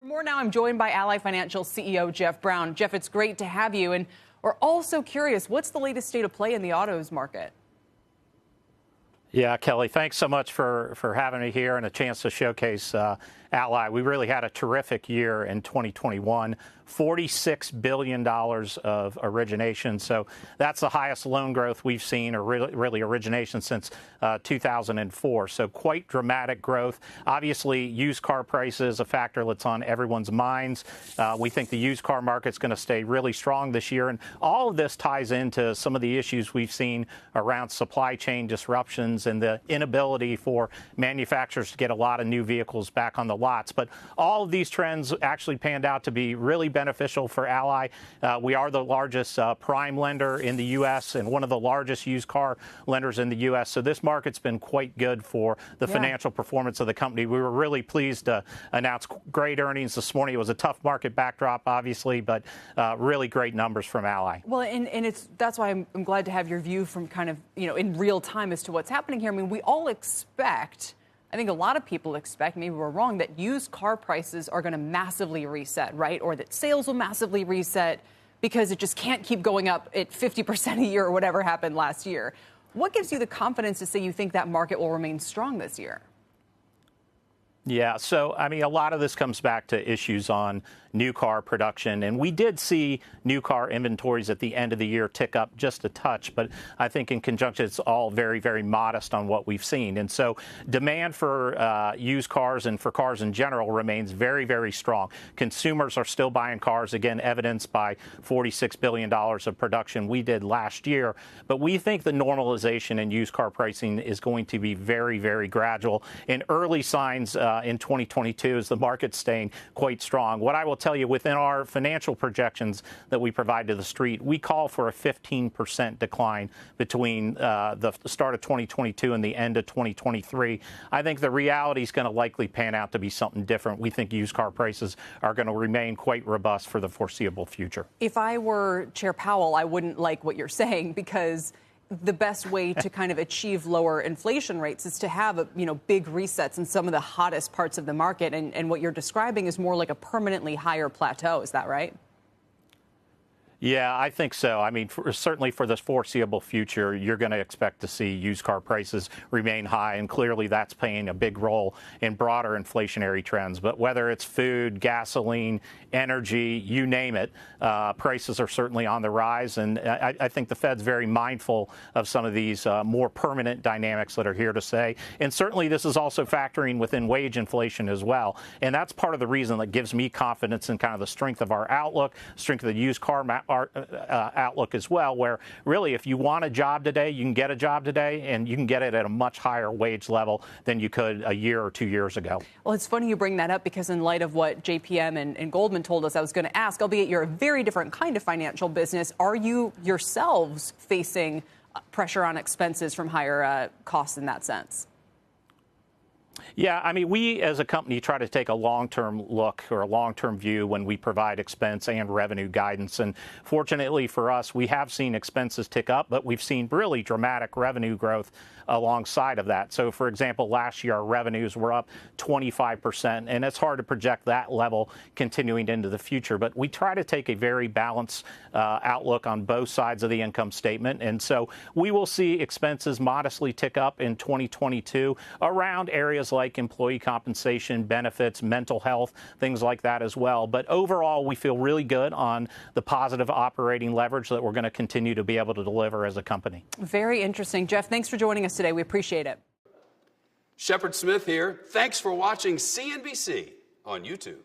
More now, I'm joined by Ally Financial CEO Jeff Brown. Jeff, it's great to have you. And we're also curious, what's the latest state of play in the autos market? Yeah, Kelly, thanks so much for having me here and a chance to showcase Ally. We really had a terrific year in 2021. $46 billion of origination. So that's the highest loan growth we've seen, or really origination, since 2004. So quite dramatic growth. Obviously, used car prices, a factor that's on everyone's minds. We think the used car market's going to stay really strong this year. And all of this ties into some of the issues we've seen around supply chain disruptions and the inability for manufacturers to get a lot of new vehicles back on the lots. But all of these trends actually panned out to be really beneficial for Ally. We are the largest prime lender in the U.S. and one of the largest used car lenders in the U.S. So this market's been quite good for the financial performance of the company. We were really pleased to announce great earnings this morning. It was a tough market backdrop, obviously, but really great numbers from Ally. Well, and that's why I'm glad to have your view from kind of, in real time as to what's happening here. I mean, we all expect, I think a lot of people expect, maybe we're wrong, that used car prices are going to massively reset, right? Or that sales will massively reset because it just can't keep going up at 50% a year or whatever happened last year. What gives you the confidence to say you think that market will remain strong this year? Yeah, so, I mean, a lot of this comes back to issues on new car production. And we did see new car inventories at the end of the year tick up just a touch. But I think in conjunction, it's all very, very modest on what we've seen. And so demand for used cars and for cars in general remains very, very strong. Consumers are still buying cars, again, evidenced by $46 billion of production we did last year. But we think the normalization in used car pricing is going to be very, very gradual. And early signs in 2022 is the market staying quite strong. What I will tell you, within our financial projections that we provide to the street, we call for a 15% decline between the start of 2022 and the end of 2023. I think the reality is going to likely pan out to be something different. We think used car prices are going to remain quite robust for the foreseeable future. If I were Chair Powell, I wouldn't like what you're saying, because the best way to kind of achieve lower inflation rates is to have, big resets in some of the hottest parts of the market. And what you're describing is more like a permanently higher plateau. Is that right? Yeah, I think so. I mean, certainly for the foreseeable future, you're going to expect to see used car prices remain high. And clearly that's playing a big role in broader inflationary trends. But whether it's food, gasoline, energy, you name it, prices are certainly on the rise. And I think the Fed's very mindful of some of these more permanent dynamics that are here to stay. And certainly this is also factoring within wage inflation as well. And that's part of the reason that gives me confidence in kind of the strength of our outlook, strength of the used car outlook as well, where really if you want a job today, you can get a job today, and you can get it at a much higher wage level than you could a year or 2 years ago. Well, it's funny you bring that up, because in light of what JPM and Goldman told us, I was going to ask, albeit you're a very different kind of financial business, are you yourselves facing pressure on expenses from higher costs in that sense? Yeah, I mean, we as a company try to take a long-term look or a long-term view when we provide expense and revenue guidance. And fortunately for us, we have seen expenses tick up, but we've seen really dramatic revenue growth alongside of that. So, for example, last year our revenues were up 25%, and it's hard to project that level continuing into the future. But we try to take a very balanced outlook on both sides of the income statement. And so we will see expenses modestly tick up in 2022 around areas like employee compensation, benefits, mental health, things like that as well. But overall, we feel really good on the positive operating leverage that we're going to continue to be able to deliver as a company. Very interesting. Jeff, thanks for joining us today. We appreciate it. Shepard Smith here. Thanks for watching CNBC on YouTube.